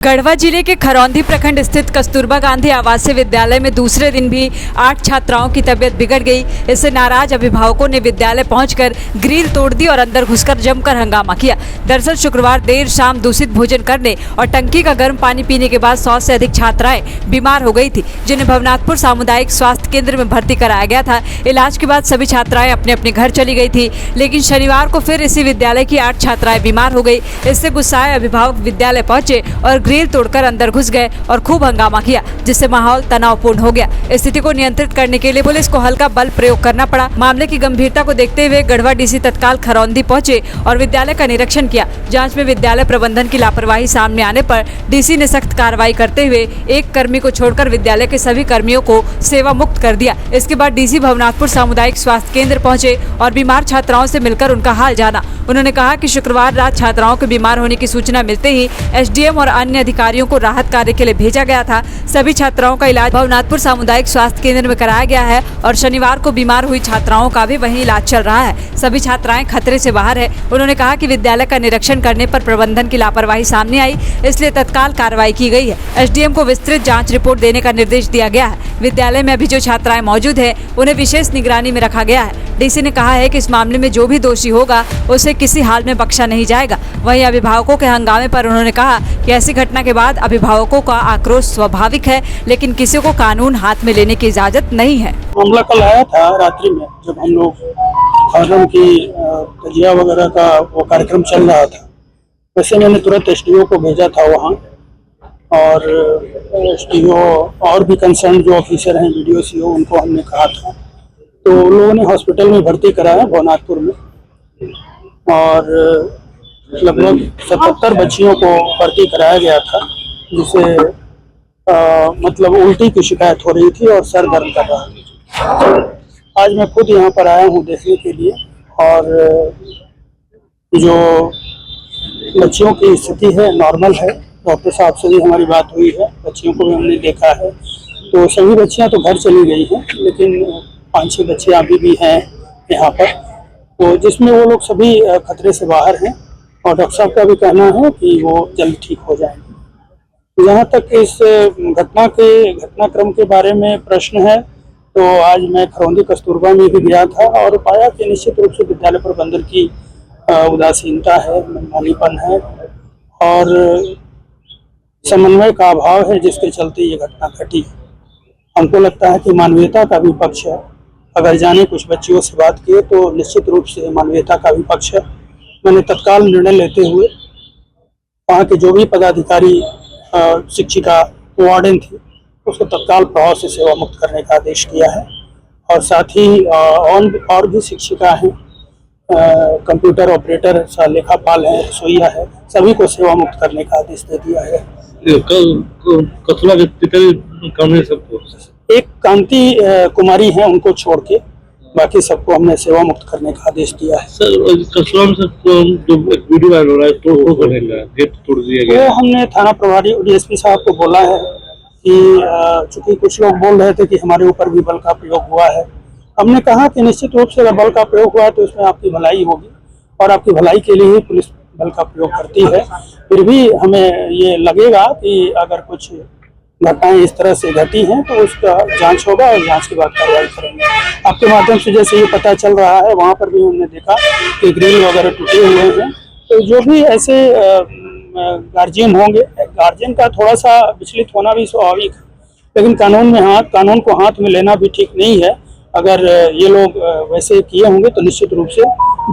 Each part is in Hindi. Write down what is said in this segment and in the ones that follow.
गढ़वा जिले के खरौंधी प्रखंड स्थित कस्तूरबा गांधी आवासीय विद्यालय में दूसरे दिन भी 8 छात्राओं की तबीयत बिगड़ गई। इससे नाराज अभिभावकों ने विद्यालय पहुंचकर ग्रिल तोड़ दी और अंदर घुसकर जमकर हंगामा किया। दरअसल शुक्रवार देर शाम दूषित भोजन करने और टंकी का गर्म पानी पीने के बाद 100 से अधिक छात्राएं बीमार हो गई थी, जिन्हें भवनाथपुर सामुदायिक स्वास्थ्य केंद्र में भर्ती कराया गया था। इलाज के बाद सभी छात्राएं अपने अपने घर चली गई थी, लेकिन शनिवार को फिर इसी विद्यालय की 8 छात्राएं बीमार हो गई। इससे गुस्साए अभिभावक विद्यालय पहुंचे और ग्रिल तोड़कर अंदर घुस गए और खूब हंगामा किया, जिससे माहौल तनावपूर्ण हो गया। स्थिति को नियंत्रित करने के लिए पुलिस को हल्का बल प्रयोग करना पड़ा। मामले की गंभीरता को देखते हुए गढ़वा डीसी तत्काल खरौंधी पहुंचे और विद्यालय का निरीक्षण किया। जांच में विद्यालय प्रबंधन की लापरवाही सामने आने पर डीसी ने सख्त कार्रवाई करते हुए एक कर्मी को छोड़कर विद्यालय के सभी कर्मियों को सेवा मुक्त कर दिया। इसके बाद डीसी भवनाथपुर सामुदायिक स्वास्थ्य केंद्र पहुंचे और बीमार छात्राओं से मिलकर उनका हाल जाना। उन्होंने कहा कि शुक्रवार रात छात्राओं के बीमार होने की सूचना मिलते ही एसडीएम और अन्य अधिकारियों को राहत कार्य के लिए भेजा गया था। सभी छात्राओं का इलाज भवनाथपुर सामुदायिक स्वास्थ्य केंद्र में कराया गया है और शनिवार को बीमार हुई छात्राओं का भी वहीं इलाज चल रहा है। सभी छात्राएं खतरे से बाहर है। उन्होंने कहा कि विद्यालय का निरीक्षण करने पर प्रबंधन की लापरवाही सामने आई, इसलिए तत्काल कार्रवाई की गई है। एसडीएम को विस्तृत जाँच रिपोर्ट देने का निर्देश दिया गया है। विद्यालय में अभी जो छात्राएं मौजूद है उन्हें विशेष निगरानी में रखा गया है। डीसी ने कहा है कि इस मामले में जो भी दोषी होगा उसे किसी हाल में बख्शा नहीं जाएगा। वहीं अभिभावकों के हंगामे पर उन्होंने कहा कि ऐसी घटना के बाद अभिभावकों का आक्रोश स्वाभाविक है, लेकिन किसी को कानून हाथ में लेने की इजाजत नहीं है। मामला कल आया था रात्रि में, जब हम लोग मुहर्रम की तजिया वगैरह का वो कार्यक्रम चल रहा था। वैसे मैंने तुरंत एसडीओ को भेजा था वहाँ, और एसडीओ और भी कंसर्न जो ऑफिसर हैं वीडियो सीओ, उनको हमने कहा था। तो उन लोगों ने हॉस्पिटल में भर्ती कराया भवनाथपुर में, और लगभग 77 बच्चियों को भर्ती कराया गया था, जिसे मतलब उल्टी की शिकायत हो रही थी और सर दर्द कर रहा था। आज मैं खुद यहाँ पर आया हूँ देखने के लिए, और जो बच्चियों की स्थिति है नॉर्मल है। डॉक्टर साहब से भी हमारी बात हुई है, बच्चियों को भी हमने देखा है। तो सभी बच्चियाँ तो घर चली गई हैं, लेकिन 5-6 बच्चियाँ अभी भी हैं यहाँ पर, तो जिसमें वो लोग सभी खतरे से बाहर हैं, और डॉक्टर साहब का भी कहना है कि वो जल्द ठीक हो जाएंगे। जहाँ तक इस घटनाक्रम के बारे में प्रश्न है, तो आज मैं खरौंधी कस्तूरबा में भी गया था और पाया कि निश्चित रूप से विद्यालय प्रबंधन की उदासीनता है, मनमानीपन है और समन्वय का अभाव है, जिसके चलते ये घटना घटी। हमको लगता है कि मानवीयता का भी पक्ष है। अगर जाने कुछ बच्चियों से बात किए तो निश्चित रूप से मानवीयता का भी पक्ष है। मैंने तत्काल निर्णय लेते हुए वहाँ के जो भी पदाधिकारी, शिक्षिका, वार्डन थी, उसको तत्काल प्रभाव से सेवा मुक्त करने का आदेश दिया है। और साथ ही और भी शिक्षिका हैं, कंप्यूटर ऑपरेटर, लेखापाल है, रसोईया है, सभी को सेवा मुक्त करने का आदेश दे दिया है। एक कांति कुमारी है, उनको छोड़ के बाकी सबको हमने सेवा मुक्त करने का आदेश दिया है। सर, जो वीडियो वायरल हो रहा है गेट तोड़ दिया गया, वो हमने थाना प्रभारी डीएसपी साहब को बोला है कि चूंकि कुछ लोग बोल रहे थे कि हमारे ऊपर भी बल का प्रयोग हुआ है। हमने कहा कि निश्चित रूप से अगर बल का प्रयोग हुआ है तो इसमें आपकी भलाई होगी, और आपकी भलाई के लिए ही पुलिस बल का प्रयोग करती है। फिर भी हमें ये लगेगा कि अगर कुछ घटनाएं इस तरह से घटी हैं तो उसका जांच होगा और जांच के बाद कार्रवाई करेंगे। आपके माध्यम से जैसे ये पता चल रहा है, वहाँ पर भी हमने देखा कि ग्रिल वगैरह टूटे हुए हैं। तो जो भी ऐसे गार्जियन होंगे, गार्जियन का थोड़ा सा विचलित होना भी स्वाभाविक है, लेकिन कानून को हाथ में लेना भी ठीक नहीं है। अगर ये लोग वैसे किए होंगे तो निश्चित रूप से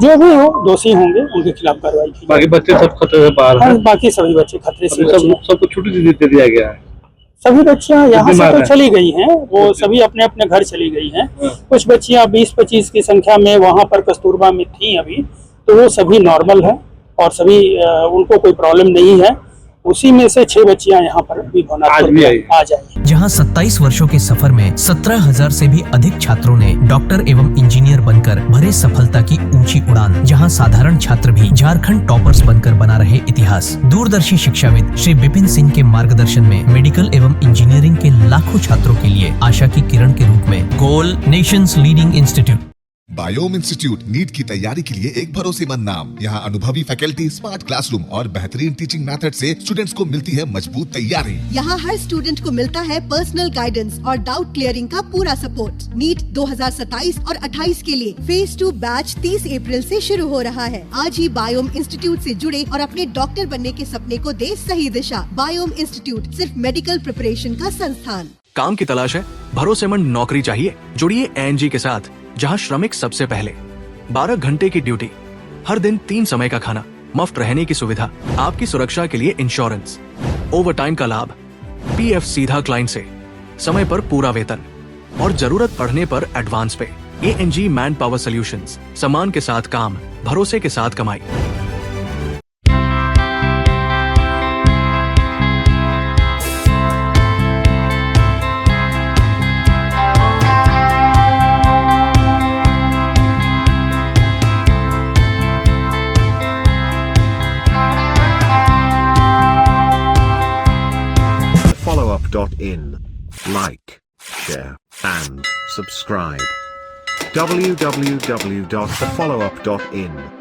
जो भी हो दोषी होंगे उनके खिलाफ कार्रवाई की। बाकी बच्चे सब खतरे से बाहर हैं। बाकी सभी बच्चे खतरे से, सबको छुट्टी दे दिया गया है। सभी बच्चियां यहाँ से तो चली गई हैं, वो सभी अपने अपने घर चली गई हैं। कुछ बच्चियां 20-25 की संख्या में वहाँ पर कस्तूरबा में थी अभी, तो वो सभी नॉर्मल हैं और सभी उनको कोई प्रॉब्लम नहीं है। उसी में से 6 बच्चियां यहाँ पर भी आज आई। जहाँ 27 वर्षों के सफर में 17,000 से भी अधिक छात्रों ने डॉक्टर एवं इंजीनियर बनकर भरे सफलता की ऊंची उड़ान। जहाँ साधारण छात्र भी झारखंड टॉपर्स बनकर बना रहे इतिहास। दूरदर्शी शिक्षाविद श्री विपिन सिंह के मार्गदर्शन में मेडिकल एवं इंजीनियरिंग के लाखों छात्रों के लिए आशा की किरण के रूप में Goal nations leading institute Biome institute NEET की तैयारी के लिए एक भरोसेमंद नाम। यहाँ अनुभवी फैकल्टी, स्मार्ट क्लासरूम और बेहतरीन टीचिंग मेथड से स्टूडेंट्स को मिलती है मजबूत तैयारी। यहाँ हर स्टूडेंट को मिलता है पर्सनल गाइडेंस और डाउट क्लियरिंग का पूरा सपोर्ट। नीट 2027 और 28 के लिए फेज 2 बैच 30 अप्रैल से शुरू हो रहा है। आज ही बायोम इंस्टीट्यूट से जुड़े और अपने डॉक्टर बनने के सपने को दे सही दिशा। बायोम इंस्टीट्यूट सिर्फ मेडिकल प्रिपरेशन का संस्थान। काम की तलाश है, भरोसेमंद नौकरी चाहिए, जुड़िए एएनजी के साथ, जहां श्रमिक सबसे पहले। 12 घंटे की ड्यूटी, हर दिन 3 समय का खाना, मुफ्त रहने की सुविधा, आपकी सुरक्षा के लिए इंश्योरेंस, ओवरटाइम का लाभ, पीएफ सीधा क्लाइंट से, समय पर पूरा वेतन और जरूरत पड़ने पर एडवांस पे। एएनजी मैन पावर सॉल्यूशंस, सम्मान के साथ काम, भरोसे के साथ कमाई। followup.in. Like, share, and subscribe. www.thefollowup.in